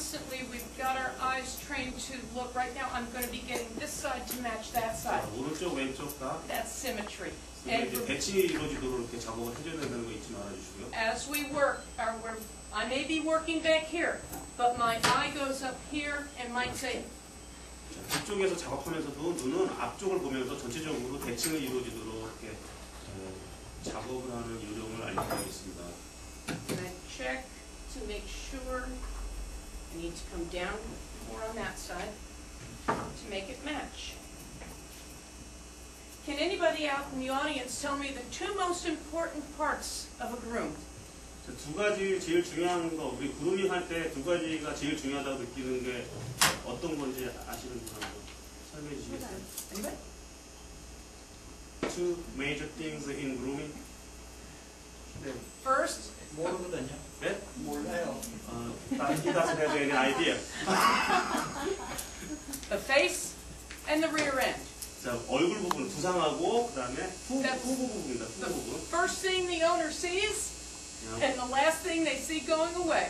constantly, we've got our eyes trained to look. Right now, I'm going to be getting this side to match that side. 오른쪽, 왼쪽 다. That's symmetry. And 이제 배치 이루어지도록 이렇게 작업을 해줘야 된다는 거 잊지 말아주시고요. As we work, I may be working back here, but my eye goes up here and might say. 뒤쪽에서 작업하면서도 눈은 앞쪽을 보면서 전체적으로 대칭을 이루어지도록 이렇게 작업을 하는 요령을 알려드리겠습니다. And I check to make sure I need to come down more on that side to make it match. Can anybody out in the audience tell me the two most important parts of a groom? 두 가지 제일 중요한 거, 우리 그루밍 할 때 두 가지가 제일 중요하다고 느끼는 게 어떤 건지 아시는 분 한번 설명해 주시겠어요? Anybody? Two major things in grooming. 네. First. 모르거든요. 네? 몰라요. He doesn't have any idea. The face and the rear end. 자, 얼굴 부분 두상하고 그다음에 후 부분입니다. 후 The 부분. first thing the owner sees. And the last thing they see going away.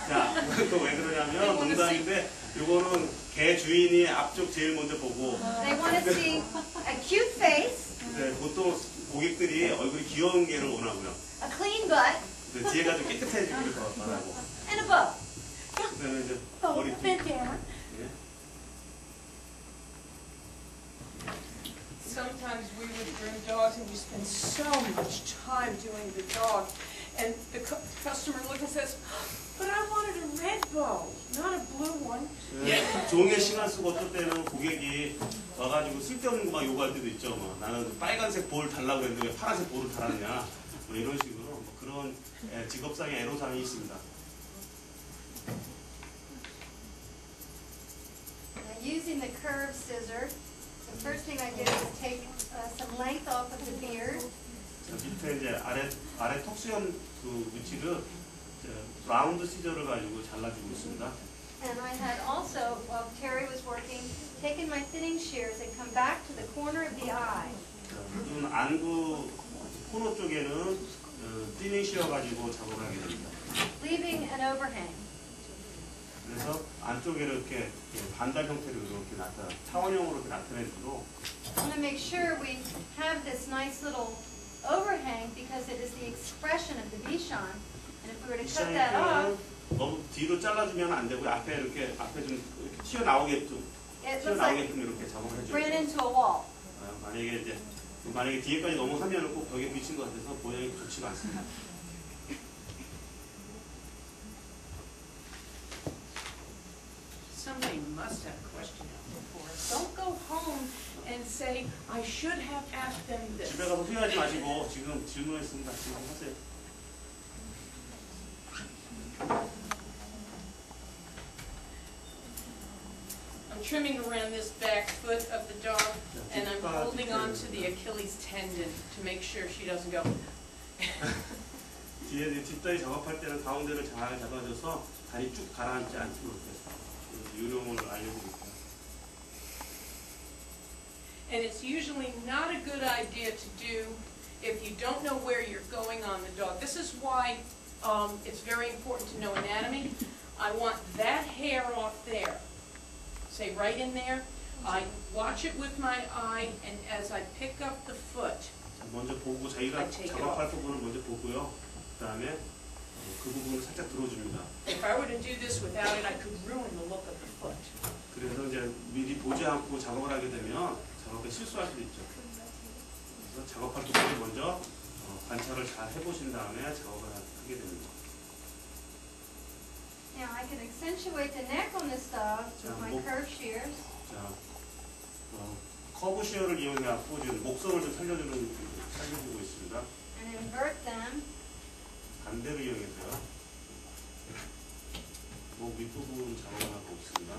자, 또 왜 그러냐면 농담인데 이거는 개 주인이 앞쪽 제일 먼저 보고. They want to see a cute face. 네, 보통 고객들이 얼굴이 귀여운 개를 원하고요. A clean butt. 네, 뒤에가 좀 깨끗해지기를 바라고. And a bow. 그다음에 이제 Oh, 머리. bandana. 네. Sometimes we would groom dogs and we spend so much time doing the dog. And the customer looks and says, but I wanted a red bow, not a blue one. 네, 종이에 시간 쓰고 어떨 때는 고객이 와가지고 쓸데없는 거 막 요구할 때도 있죠. 뭐, 나는 빨간색 볼 달라고 했는데 왜 파란색 볼을 달았냐. 뭐 이런 식으로 뭐 그런 직업상의 애로사항이 있습니다. Using the curved scissor, the first thing I do is take some length off of the beard. 자, 밑에 이제 아래 턱수염 그 위치를 라운드 시저를 가지고 잘라주고 있습니다. And I had also, while Terry was working, taken my thinning shears and come back to the corner of the eye. 눈 안구 코너 쪽에는 띠닝 씌워 가지고 작업을 하게 됩니다. Leaving an overhang. 그래서 안쪽에 이렇게 반달 형태로 이렇게 타원형으로 이렇게 나타내도록. I want to make sure we have this nice little overhang because it is the expression of the Bichon. And if we were to cut that off, 너무 뒤로 잘라주면 안 되고 앞에 좀 이렇게 튀어나오게끔 it looks like 이렇게 작업을 해줘요. ran into a wall. 만약에 뒤에까지 너무 하면은 꼭 벽에 비친 것 같아서 모양이 좋지가 않습니다. Somebody must have a question out there for us. Don't go home and say, I should have asked them this. 집에 가서 후회하지 마시고 지금 질문했습니다. 지금 하세요. I'm trimming around this back foot of the dog, and I'm holding on to the Achilles tendon to make sure she doesn't go. 뒤에 뒷다리 작업할 때는 가운데를 잘 잡아줘서 다리 쭉 가라앉지 않도록 요령을 알려드릴게요. And it's usually not a good idea to do if you don't know where you're going on the dog. This is why it's very important to know anatomy. I want that hair off there. Say right in there. I watch it with my eye, and as I pick up the foot, 먼저 보고 자기가 작업할 부분을 먼저 보고요. 그다음에 그 부분을 살짝 들어줍니다. If I were to do this without it, I could ruin the look of the foot. 그래서 이제 미리 보지 않고 작업을 하게 되면 작업에 실수할 수도 있죠. 그래서 작업할 부분을 먼저 관찰을 잘 해보신 다음에 작업을 하게 됩니다. Now I can accentuate the neck on this dog with my curved shears. 자, 커브 시어를 이용해갖고 지금 목선을 좀 살려주고 있습니다. And invert them. 반대로 이용해서요. 목 윗부분 작업을 하고 있습니다.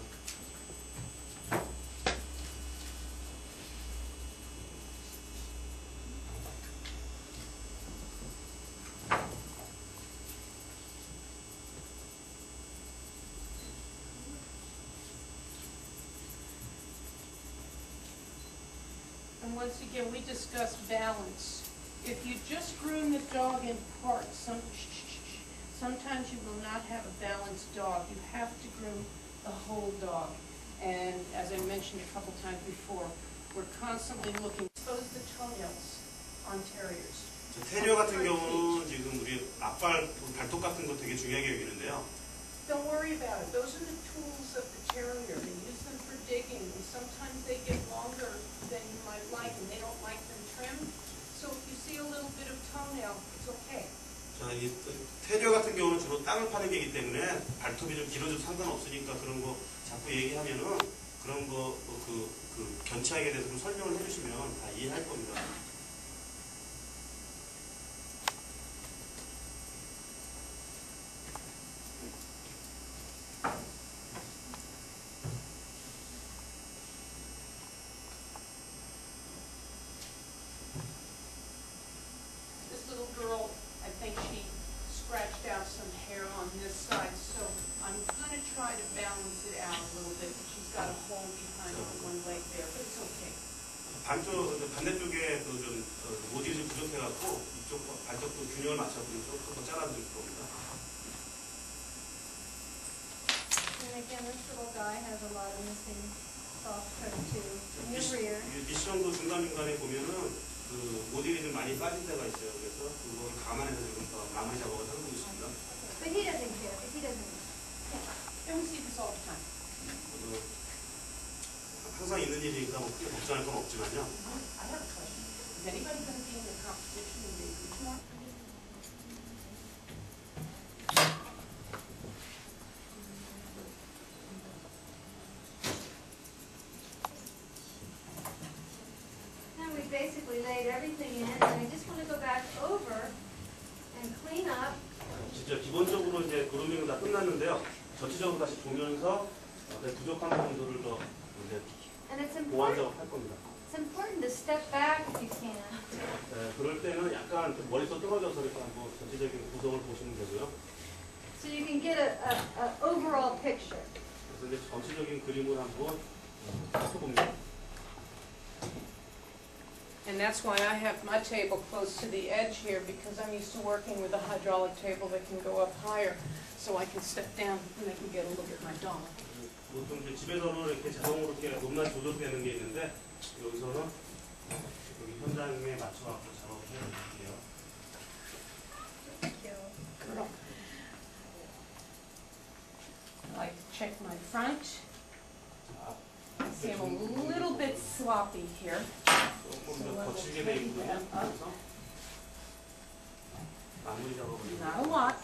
And once again, we discussed balance. If you just groom the dog in parts, sometimes you will not have a balanced dog. You have to groom the whole dog. And as I mentioned a couple times before, we're constantly looking to expose the toenails on terriers. 테리어 같은 경우는 지금 우리 앞발, 발톱 같은 거 되게 중요하게 여기는데요. Don't worry about it. Those are the tools of the terrier. They use them for digging, and sometimes they get longer than you might like, and they don't like them trimmed. So if you see a little bit of toenail, it's okay. 자, 이 테리어 같은 경우는 주로 땅을 파는 게이기 때문에 발톱이 좀 길어져도 상관없으니까 그런 거 자꾸 얘기하면은 그런 거 그 견착에 대해서 좀 설명을 해주시면 다 이해할 겁니다. This little girl, I think she scratched out some hair on this side, so I'm going to try to balance it out a little bit. She's got a hole behind one leg there, but it's okay. 반대쪽에 좀 모질이 좀 부족해갖고 이쪽 발톱도 균형을 맞춰서 조금 더 잘라드릴 겁니다. And again, this little guy has a lot of missing soft coat too in the rear. 미션도 중간중간에 보면은 그 모질이 좀 많이 빠질 때가 있어요. 그래서 그거를 감안해서 지금 마무리 작업을 하고 있습니다. But he doesn't care. He doesn't. And we see this all the time. 항상 있는 일이니까 뭐 크게 걱정할 건 없지만요. I have a question. Is anybody going to be in the competition in baby tomorrow? Now we basically laid everything in, and I just want to go back over and clean up. 진짜 기본적으로 이제 그루밍은 다 끝났는데요. 전체적으로 다시 보면서 부족한 부분들을 더 이제 And it's 보완 important. 작업할 겁니다. It's important to step back if you can. 그럴 때는 약간 좀 머리서 떨어져서 이렇게 한번 전체적인 구성을 보시면 되고요. So you can get a overall picture. 그래서 이제 전체적인 그림을 한번 살펴봅니다. And that's why I have my table close to the edge here, because I'm used to working with a hydraulic table that can go up higher, so I can step down and I can get a look at my dog. 보통 이제 집에서는 이렇게 자동으로 이렇게 높낮이 조절되는 게 있는데 여기서는 여기 현장에 맞춰갖고 작업을 해볼게요. Girl. I like to check my front. See, I'm a little bit sloppy here. 조금 더 거칠게 돼 있고요. 그래서 마무리 작업을 Not a lot.